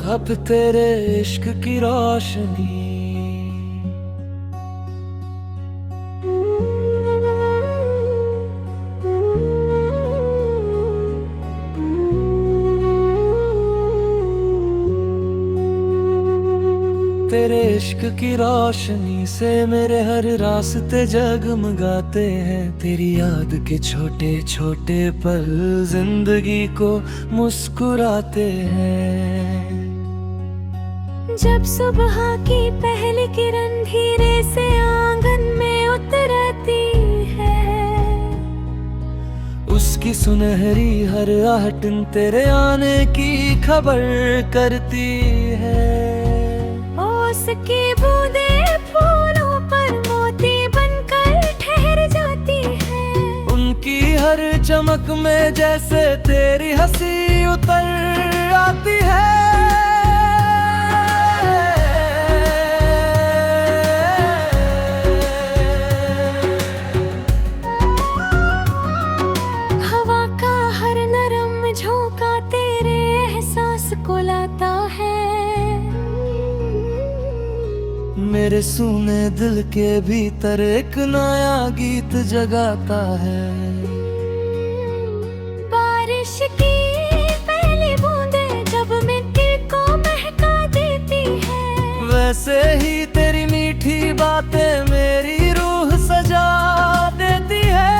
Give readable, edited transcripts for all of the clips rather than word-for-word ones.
अब तेरे इश्क की रोशनी तेरे इश्क की रोशनी से मेरे हर रास्ते जगमगाते हैं। तेरी याद के छोटे छोटे पल जिंदगी को मुस्कुराते हैं। जब सुबह की पहली किरण धीरे से आंगन में उतरती है, उसकी सुनहरी हर आहटन तेरे आने की खबर करती है। उसकी बूंदें फूलों पर मोती बनकर ठहर जाती है। उनकी हर चमक में जैसे तेरी हंसी उतर आती है। हवा का हर नरम झोंका तेरे एहसास को लाता है। मेरे सूने दिल के भीतर एक नया गीत जगाता है। बारिश की पहली बूंदें जब मिट्टी को महका देती है, वैसे ही तेरी मीठी बातें मेरी रूह सजा देती है।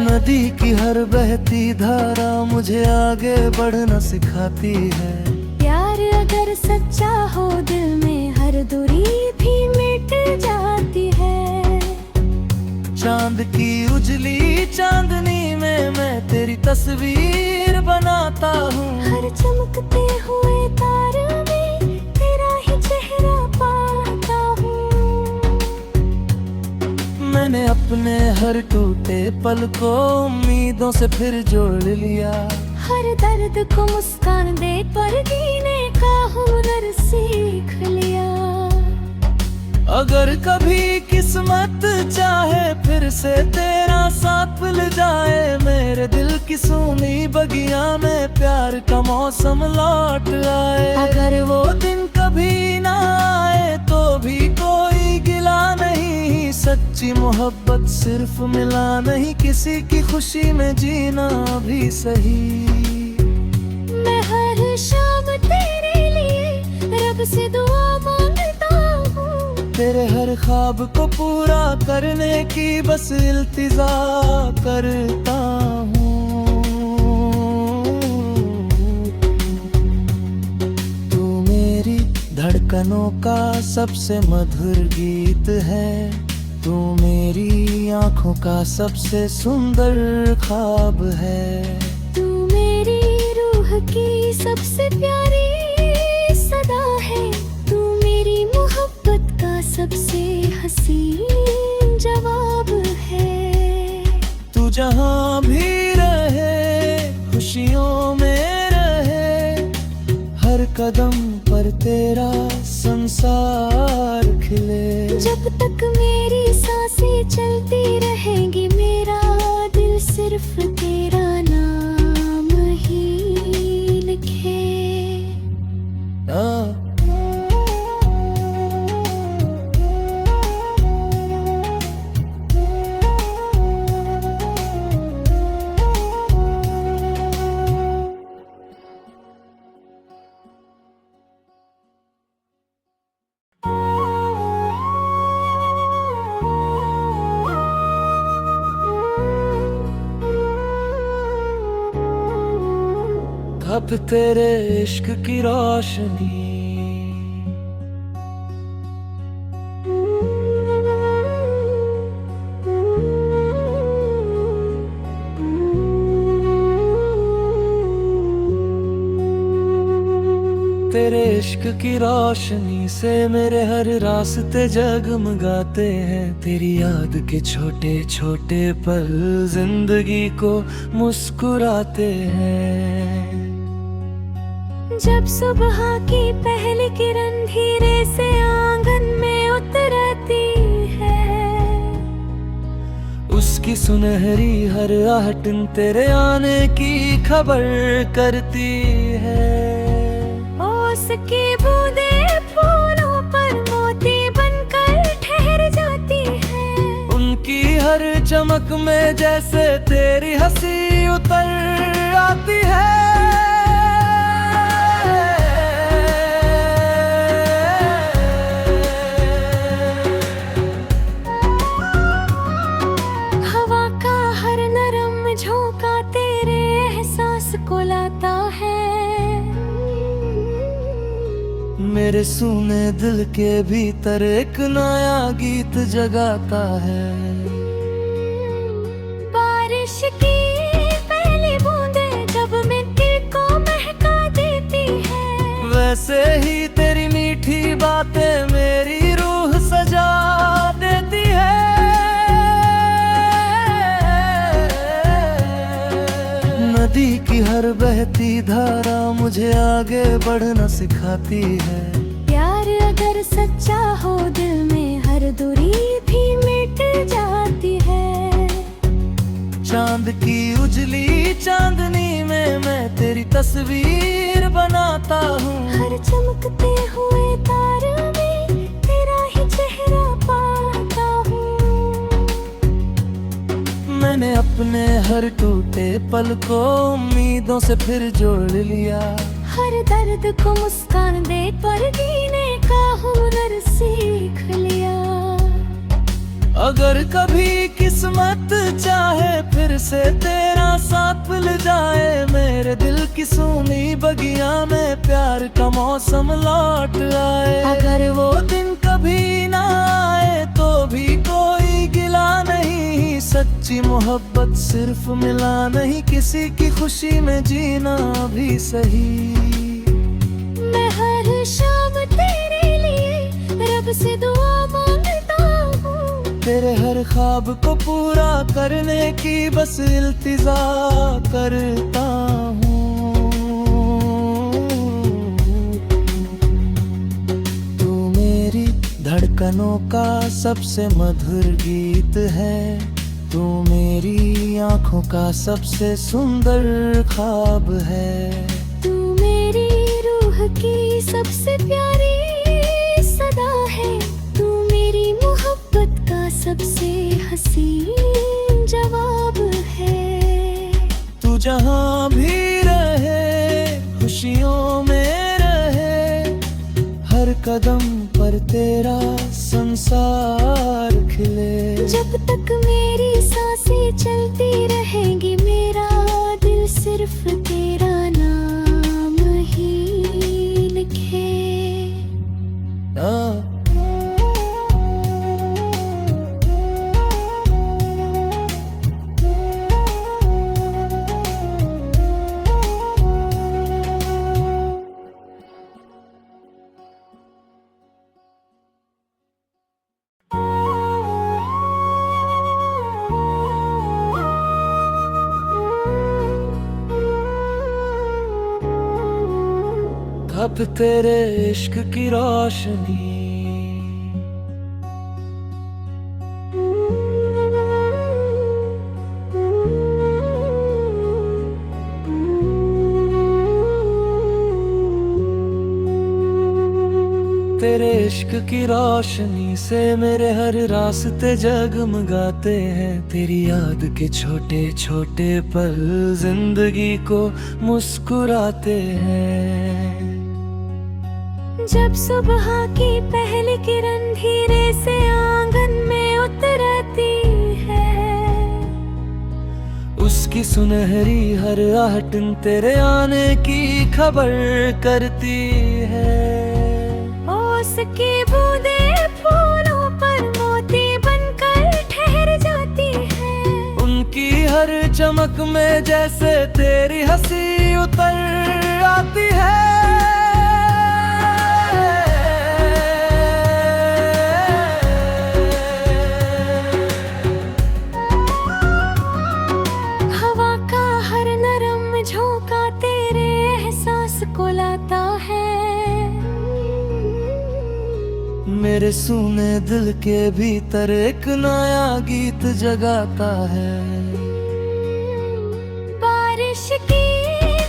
नदी की हर बहती धारा मुझे आगे बढ़ना सिखाती है। प्यार अगर सच्चा हो दिल में हर दूरी भी मिट जाती है। चांद की उजली चांदनी में मैं तेरी तस्वीर बनाता हूँ। हर चमकते हुए तारे में तेरा ही चेहरा पाता हूँ। मैंने अपने हर टूटे पल को उम्मीदों से फिर जोड़ लिया। हर दर्द को मुस्कान दे पर जीने का हुनर सीख लिया। अगर कभी किस्मत चाहे फिर से तेरा साथ मिल जाए, मेरे दिल की सूनी बगिया में प्यार का मौसम लौट आए। अगर वो दिन कभी ना आए तो भी कोई गिला नहीं। सच्ची मोहब्बत सिर्फ मिला नहीं, किसी की खुशी में जीना भी सही। मैं हर शाम तेरे लिए रब से दुआ मांगता हूँ। तेरे हर ख्वाब को पूरा करने की बस इल्तिजा करता हूँ। तू मेरी धड़कनों का सबसे मधुर गीत है। तू मेरी आँखों का सबसे सुंदर ख्वाब है। तू मेरी रूह की सबसे प्यारी सदा है। तू मेरी मोहब्बत का सबसे हसीन जवाब है। तू जहाँ भी रहे खुशियों में रहे, हर कदम पर तेरा संसार खिले। जब तक मेरी सांसें चलती रहेंगी मेरा दिल सिर्फ तेरा नाम ही लिखे। अब तेरे इश्क की रोशनी तेरे इश्क की रोशनी से मेरे हर रास्ते जगमगाते हैं। तेरी याद के छोटे छोटे पल जिंदगी को मुस्कुराते हैं। जब सुबह की पहली किरण धीरे से आंगन में उतरती है, उसकी सुनहरी हर आहटन तेरे आने की खबर करती है। उसकी बूंदें फूलों पर मोती बनकर ठहर जाती है। उनकी हर चमक में जैसे तेरी हंसी उतर आती है। हवा का हर नरम झोंका तेरे एहसास को लाता है। मेरे सूने दिल के भीतर एक नया गीत जगाता है। बारिश की पहली बूंदें जब मिट्टी को महका देती है। वैसे ही तेरी मीठी बातें मेरी रूह सजा देती है। नदी की हर बहती धारा मुझे आगे बढ़ना सिखाती है। प्यार अगर सच्चा हो दिल में हर दूरी भी मिट जाती है। चांद की उजली चांदनी में मैं तेरी तस्वीर बनाता हूँ। हर चमकते हुए तारे में तेरा ही चेहरा पाता हूँ। मैंने अपने हर टूटे पल को उम्मीदों से फिर जोड़ लिया। हर दर्द को मुस्कान दे पर जीने का हुनर सीख लिया। अगर कभी किस्मत चाहे फिर से तेरा साथ मिल जाए, मेरे दिल की सूनी बगिया में प्यार का मौसम लौट आए। अगर वो दिन कभी ना आए तो भी कोई गिला नहीं। सच्ची मोहब्बत सिर्फ मिला नहीं, किसी की खुशी में जीना भी सही। मैं हर शाम तेरे लिए रब से दुआ मांगता हूँ। तेरे हर ख्वाब को पूरा करने की बस इल्तिजा करता हूँ। तू मेरी धड़कनों का सबसे मधुर गीत है। तू मेरी आँखों का सबसे सुंदर ख्वाब है। तू मेरी रूह की सबसे प्यारी सदा है। तू मेरी मोहब्बत का सबसे हसीन जवाब है। तू जहाँ भी रहे खुशियों में रहे, हर कदम पर तेरा संसार खिले। जब तक मेरी सांसें चलती रहेंगी मेरा दिल सिर्फ तेरा नाम ही लिखे। अब तेरे इश्क की रोशनी तेरे इश्क की रोशनी से मेरे हर रास्ते जगमगाते हैं। तेरी याद के छोटे छोटे पल जिंदगी को मुस्कुराते हैं। जब सुबह की पहली किरण धीरे से आंगन में उतरती है, उसकी सुनहरी हर आहटन तेरे आने की खबर करती है। उसकी बूंदें फूलों पर मोती बनकर ठहर जाती है। उनकी हर चमक में जैसे तेरी हंसी उतर आती है। हवा का हर नरम झोंका तेरे एहसास को लाता है। मेरे सूने दिल के भीतर एक नया गीत जगाता है। बारिश की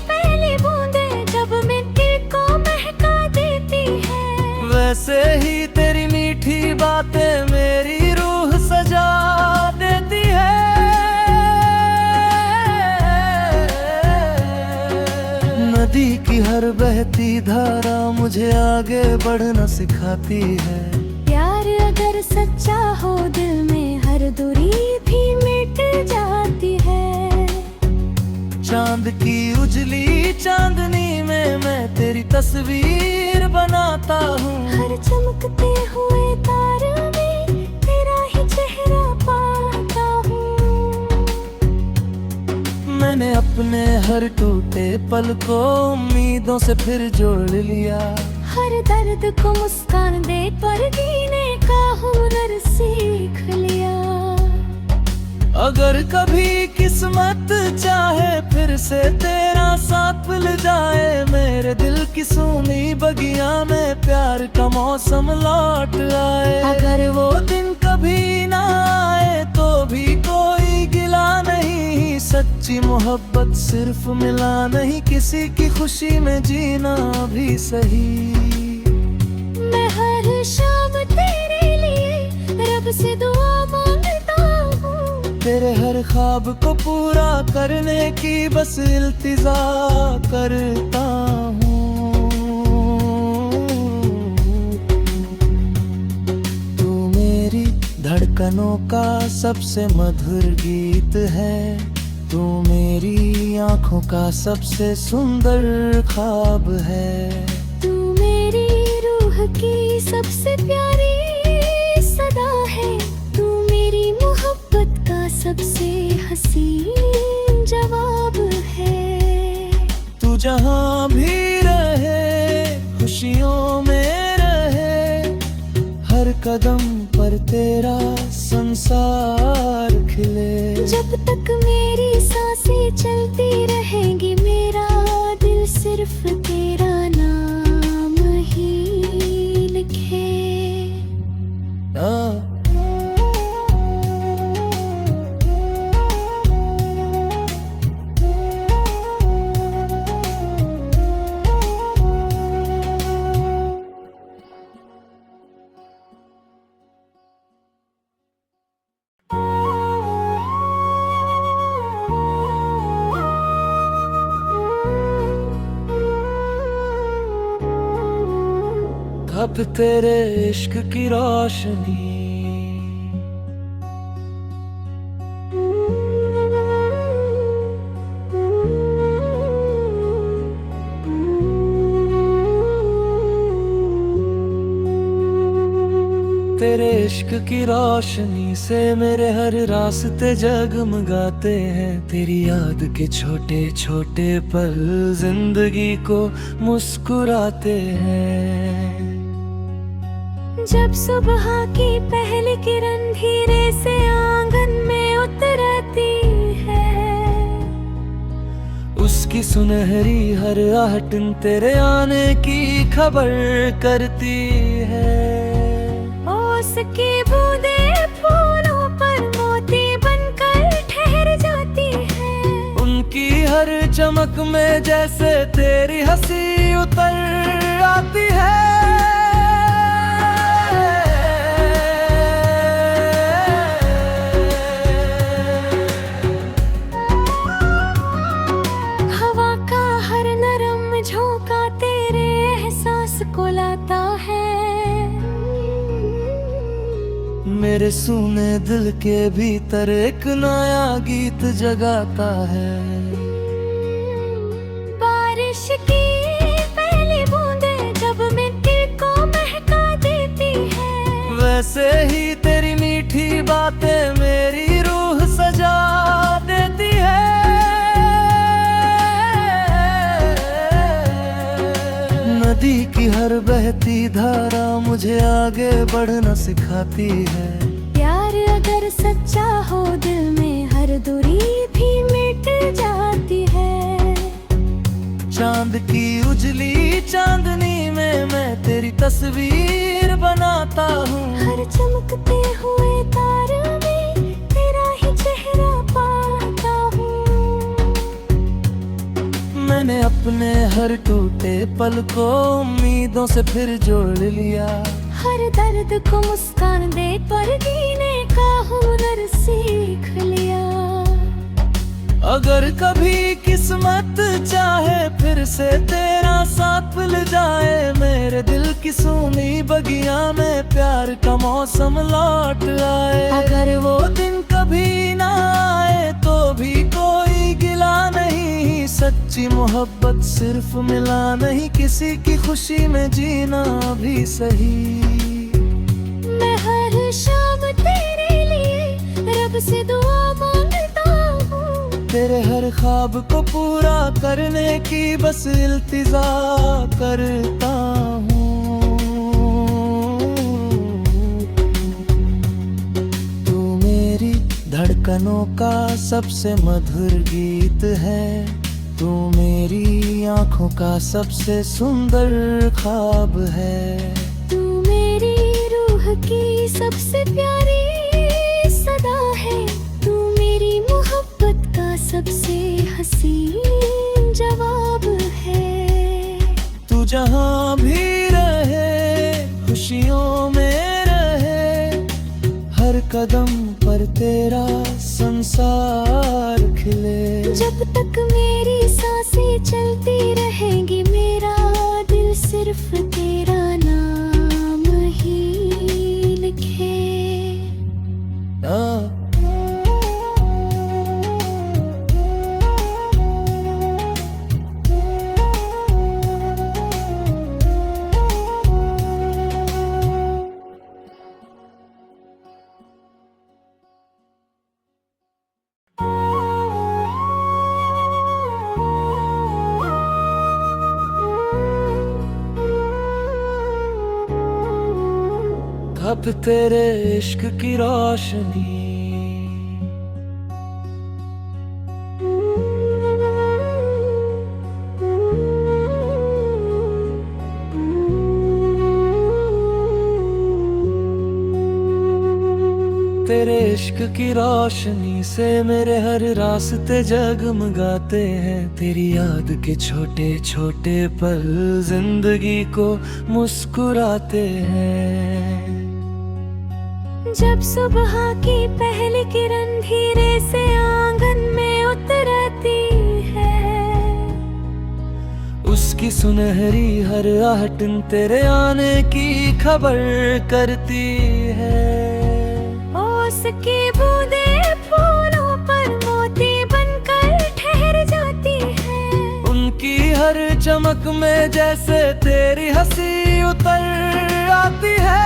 पहली बूंदें जब मिट्टी को महका देती है, वैसे ही तेरी मीठी बातें मेरी रूह सजा देती है। नदी की हर बहती धारा मुझे आगे बढ़ना सिखाती है। प्यार अगर सच्चा हो दिल में हर दूरी भी मिट जाती है। चांद की उजली चांदनी में मैं तेरी तस्वीर बनाता हूँ। हर चमकते हुए तारे में तेरा ही चेहरा पाता हूँ। मैंने अपने हर टूटे पल को उम्मीदों से फिर जोड़ लिया। हर दर्द को मुस्कान दे पर जीने का हुनर सीख लिया। अगर कभी किस्मत चाहे फिर से तेरा साथ मिल जाए, मेरे दिल की सूनी बगिया में प्यार का मौसम लौट आए। अगर वो दिन कभी ना आए तो भी कोई गिला नहीं। सच्ची मोहब्बत सिर्फ मिला नहीं, किसी की खुशी में जीना भी सही। मैं हर शाम तेरे लिए रब से दुआ मांगता हूँ। तेरे हर ख्वाब को पूरा करने की बस इल्तिजा करता हूँ। तू मेरी धड़कनों का सबसे मधुर गीत है। तू मेरी आँखों का सबसे सुंदर ख्वाब है। तू मेरी रूह की सबसे प्यारी सदा है। तू मेरी मोहब्बत का सबसे हसीन जवाब है। तू जहाँ भी रहे खुशियों में रहे, हर कदम पर तेरा संसार खिले। जब तक मेरी सांसें चलती रहेंगी, मेरा दिल सिर्फ तेरा नाम ही लिखे। अब तेरे इश्क की रोशनी तेरे इश्क की रोशनी से मेरे हर रास्ते जगमगाते हैं। तेरी याद के छोटे छोटे पल जिंदगी को मुस्कुराते हैं। जब सुबह की पहली किरण धीरे से आंगन में उतरती है, उसकी सुनहरी हर आहटन तेरे आने की खबर करती है। उसकी बूंदें फूलों पर मोती बनकर ठहर जाती है। उनकी हर चमक में जैसे तेरी हंसी उतर आती है। हवा का हर नरम झोंका तेरे एहसास को लाता है। मेरे सूने दिल के भीतर एक नया गीत जगाता है। बारिश की पहली बूंदें जब मिट्टी को महका देती है, वैसे ही तेरी मीठी बातें मेरी रूह सजा देती है। नदी की हर बहती धारा मुझे आगे बढ़ना सिखाती है। प्यार अगर सच्चा हो दिल में हर दूरी भी मिट जाती है। चांद की उजली चांदनी में मैं तेरी तस्वीर बनाता हूँ। हर चमकते हुए तारे में तेरा ही चेहरा पाता हूँ। मैंने अपने हर टूटे पल को उम्मीदों से फिर जोड़ लिया। हर दर्द को मुस्कान दे पर जीने का हुनर सीख लिया। अगर कभी किस्मत चाहे फिर से तेरा साथ मिल जाए, मेरे दिल की सूनी बगिया में प्यार का मौसम लौट आए। अगर वो दिन कभी ना आए तो भी कोई गिला नहीं, सच्ची मोहब्बत सिर्फ मिला नहीं, किसी की खुशी में जीना भी सही। मैं हर शाम तेरे लिए रब से दुआ मांगता हूँ। तेरे हर ख्वाब को पूरा करने की बस इल्तिजा करता हूँ। तू मेरी धड़कनों का सबसे मधुर गीत है, तू मेरी आँखों का सबसे सुंदर ख्वाब है। तू मेरी रूह की सबसे प्यारी सदा है, तू मेरी मोहब्बत का सबसे हसीन जवाब है। तू जहाँ भी रहे खुशियों में रहे, हर कदम पर तेरा संसार खिले। जब तक मेरी सांसें चलती रहेंगी, मेरा दिल सिर्फ तेरा नाम ही लिखे। अब तेरे इश्क की रोशनी तेरे इश्क की रोशनी से मेरे हर रास्ते जगमगाते हैं। तेरी याद के छोटे छोटे पल जिंदगी को मुस्कुराते हैं। जब सुबह की पहली किरण धीरे से आंगन में उतरती है, उसकी सुनहरी हर आहट तेरे आने की खबर करती है। उसकी बूंदें फूलों पर मोती बनकर ठहर जाती है। उनकी हर चमक में जैसे तेरी हंसी उतर आती है।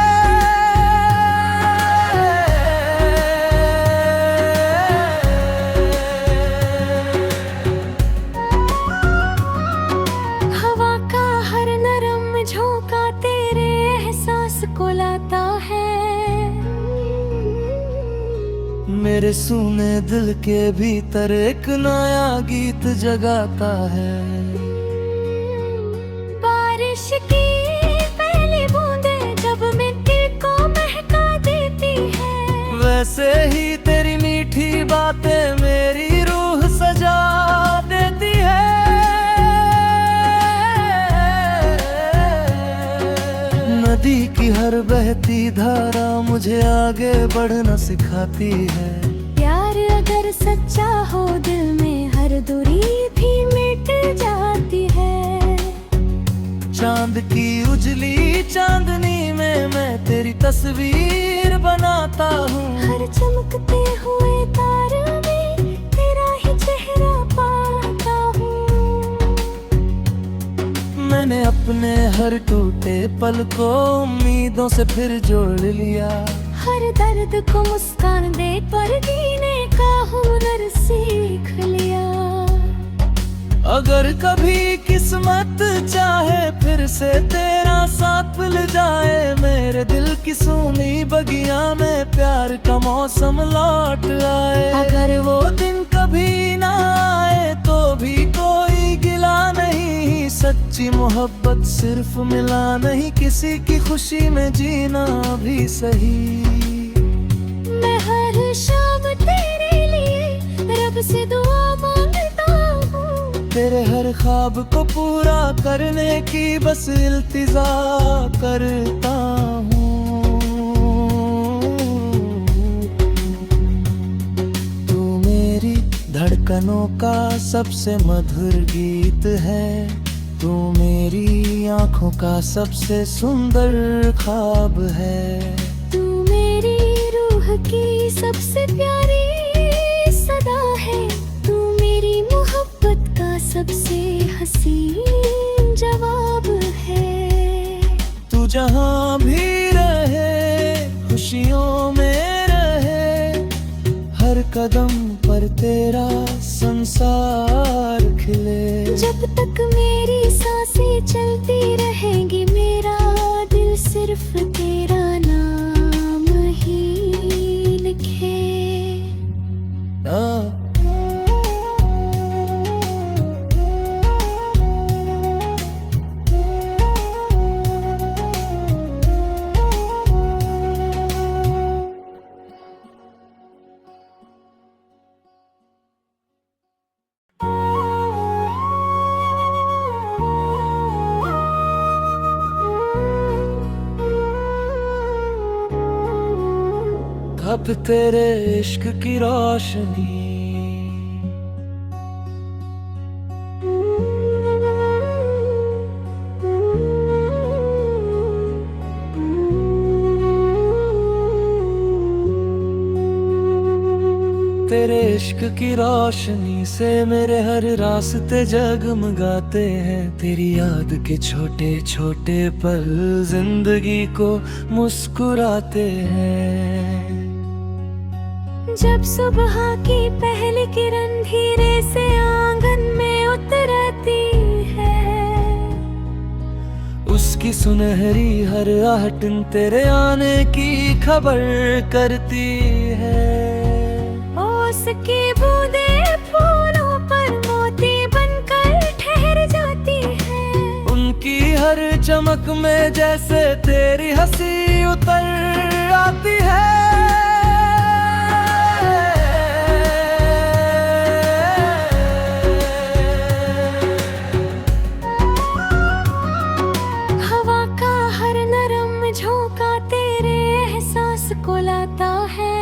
हवा का हर नरम झोंका तेरे एहसास को लाता है। मेरे सूने दिल के भीतर एक नया गीत जगाता है। बारिश की पहली बूंदें जब मिट्टी को महका देती है, वैसे ही तेरी मीठी बातें मेरी रूह सजा देती है। नदी की हर बहती धारा मुझे आगे बढ़ना सिखाती है। प्यार अगर सच्चा हो दिल में हर दूरी भी मिट जाती है। चांद की उजली चांदनी में मैं तेरी तस्वीर बनाता हूँ। हर चमकते हुए तारे में तेरा ही चेहरा पाता हूँ। मैंने अपने हर टूटे पल को उम्मीदों से फिर जोड़ लिया। हर दर्द को मुस्कान दे पर जीने का हुनर सीख लिया। अगर कभी किस्मत चाहे फिर से तेरा साथ मिल जाए, मेरे दिल की सूनी बगिया में प्यार का मौसम लौट आए। अगर वो दिन कभी ना आए तो भी कोई गिला गिला नहीं, सच्ची मोहब्बत सिर्फ मिला नहीं, किसी की खुशी में जीना भी सही। मैं हर शाम तेरे लिए रब से दुआ मांगता हूँ, तेरे हर ख्वाब को पूरा करने की बस इल्तिजा करता हूँ। तू मेरी धड़कनों का सबसे मधुर गीत है, तू मेरी आँखों का सबसे सुंदर ख्वाब है। तू मेरी रूह की सबसे प्यारी सदा है, तू मेरी मोहब्बत का सबसे हसीन जवाब है। तू जहाँ भी रहे खुशियों में रहे, हर कदम पर तेरा संसार खिले। जब तक मेरी सांसें चलती रहेंगी, मेरा दिल सिर्फ तेरा नाम ही लिखे। अब तेरे इश्क की रोशनी तेरे इश्क की रोशनी से मेरे हर रास्ते जगमगाते हैं। तेरी याद के छोटे छोटे पल जिंदगी को मुस्कुराते हैं। जब सुबह की पहली किरण धीरे से आंगन में उतरती है, उसकी सुनहरी हर आहटन तेरे आने की खबर करती है। उसकी बूंदें फूलों पर मोती बनकर ठहर जाती है, उनकी हर चमक में जैसे तेरी हंसी उतर आती है। हवा का हर नरम झोंका तेरे एहसास को लाता है,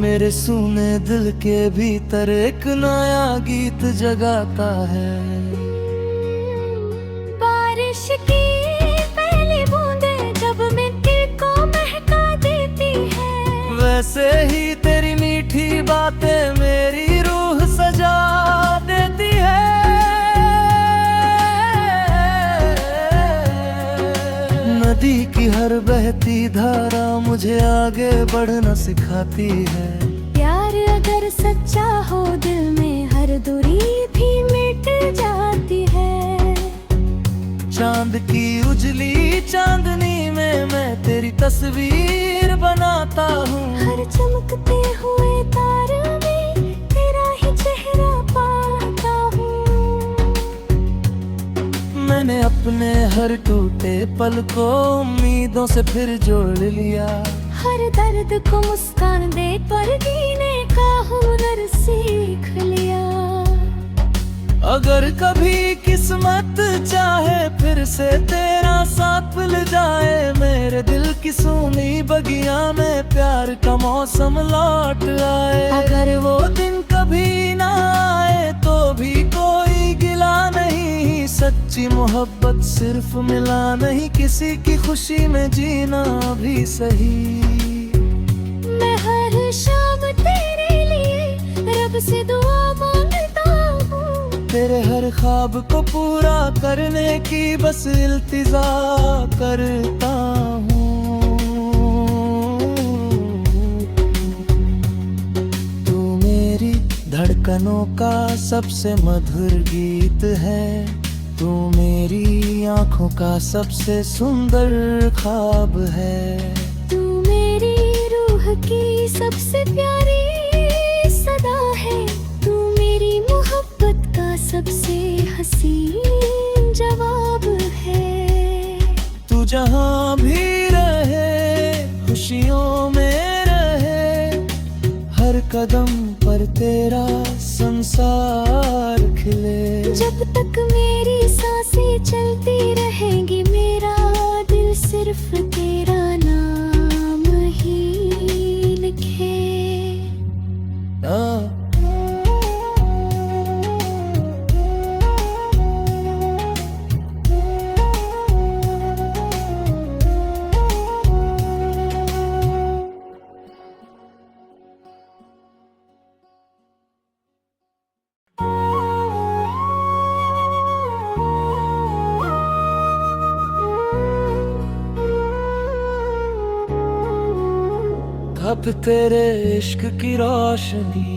मेरे सूने दिल के भीतर एक नया गीत जगाता है। बारिश की पहली बूंदें जब मिट्टी को महका देती है, वैसे ही तेरी मीठी बातें मेरी रूह सजा देती है। नदी की हर बहती धारा मुझे आगे बढ़ना सिखाती है। प्यार अगर सच्चा हो दिल में हर दूरी भी मिट जाती है। चांद की उजली चांदनी में मैं तेरी तस्वीर बनाता हूँ। हर चमकते हुए तारे में तेरा ही चेहरा पाता हूँ। मैंने अपने हर टूटे पल को उम्मीदों से फिर जोड़ लिया। हर दर्द को मुस्कान दे पर जीने का हुनर सीख लिया। अगर कभी किस्मत चाहे फिर से तेरा साथ मिल जाए, मेरे दिल की सूनी बगिया में प्यार का मौसम लौट आए। अगर वो दिन कभी ना आए तो भी कोई गिला नहीं, सच्ची मोहब्बत सिर्फ मिला नहीं, किसी की खुशी में जीना भी सही। मैं हर शाम तेरे लिए रब से दुआ मांगता हूँ, तेरे हर ख्वाब को पूरा करने की बस इल्तिजा करता हूँ। तू मेरी धड़कनों का सबसे मधुर गीत है, तू मेरी आँखों का सबसे सुंदर ख्वाब है। तू मेरी रूह की सबसे प्यारी सदा है, तू मेरी सबसे हसीन जवाब है। तू जहाँ भी रहे खुशियों में रहे, हर कदम पर तेरा संसार खिले। जब तक मेरी सांसें चलती रहेंगी, मेरा दिल सिर्फ तेरा नाम ही लिखे। अब तेरे इश्क की रोशनी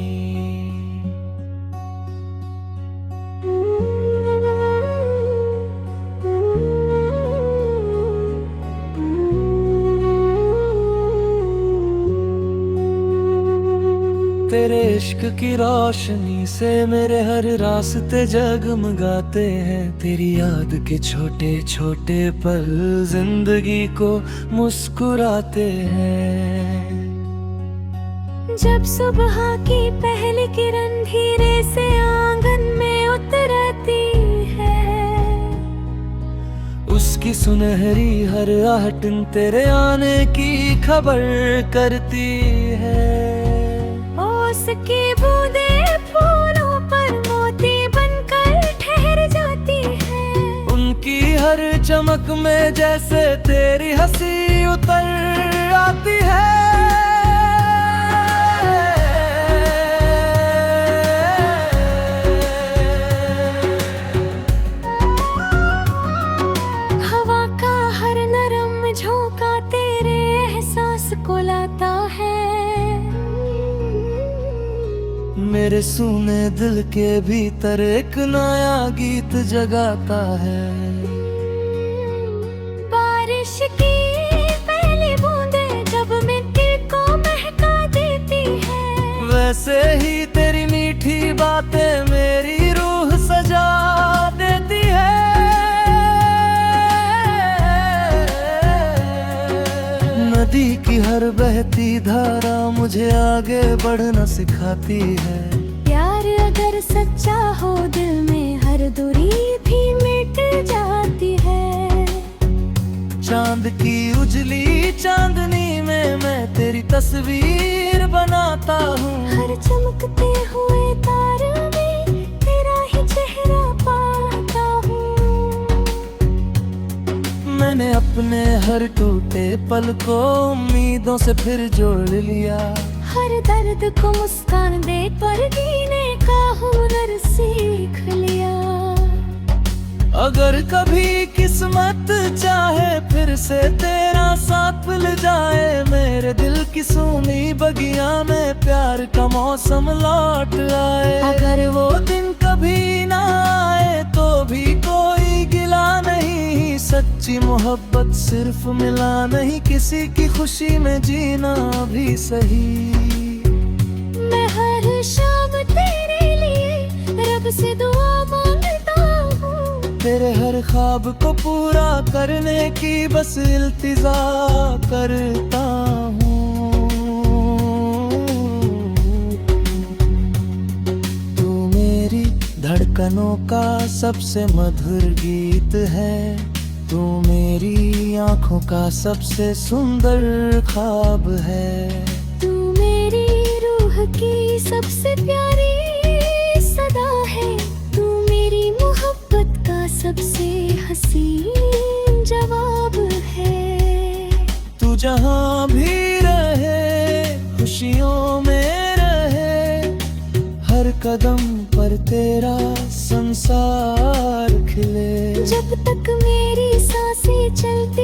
तेरे इश्क की रोशनी से मेरे हर रास्ते जगमगाते हैं। तेरी याद के छोटे छोटे पल जिंदगी को मुस्कुराते हैं। जब सुबह की पहली किरण धीरे से आंगन में उतरती है, उसकी सुनहरी हर आहटन तेरे आने की खबर करती है। उसकी बूंदें फूलों पर मोती बनकर ठहर जाती है। उनकी हर चमक में जैसे तेरी हंसी उतर आती है। हवा का हर नरम झोंका तेरे एहसास को लाता है। मेरे सूने दिल के भीतर एक नया गीत जगाता है। बारिश की पहली बूंदें जब मिट्टी को महका देती है, वैसे ही तेरी मीठी बातें मेरी रूह सजा देती है। नदी की हर बहती धारा मुझे आगे बढ़ना सिखाती है। प्यार अगर सच्चा हो दिल में हर दूरी भी मिट जाती है। चांद की उजली चांदनी में मैं तेरी तस्वीर बनाता हूँ। हर चमकते हुए तारे में तेरा ही चेहरा पाता हूँ। मैंने अपने हर टूटे पल को उम्मीदों से फिर जोड़ लिया। हर दर्द को मुस्कान दे पर जीने का हुनर सीख लिया। अगर कभी किस्मत चाहे फिर से तेरा साथ मिल जाए, मेरे दिल की सूनी बगिया में प्यार का मौसम लौट आए। अगर वो दिन कभी ना आए तो भी कोई गिला नहीं। सच्ची मोहब्बत सिर्फ मिला नहीं, किसी की खुशी में जीना भी सही। मैं हर शाम तेरे लिए रब से दुआ मांगता हूँ। तेरे हर ख्वाब को पूरा करने की बस इल्तिजा करता हूँ। तू मेरी धड़कनों का सबसे मधुर गीत है। तू मेरी आँखों का सबसे सुंदर ख्वाब है। तू मेरी रूह की सबसे प्यारी सदा है। तू मेरी मोहब्बत का सबसे हसीन जवाब है। तू जहाँ भी रहे खुशियों में रहे, हर कदम पर तेरा संसार खिले। जब तक मेरी सांसें चलती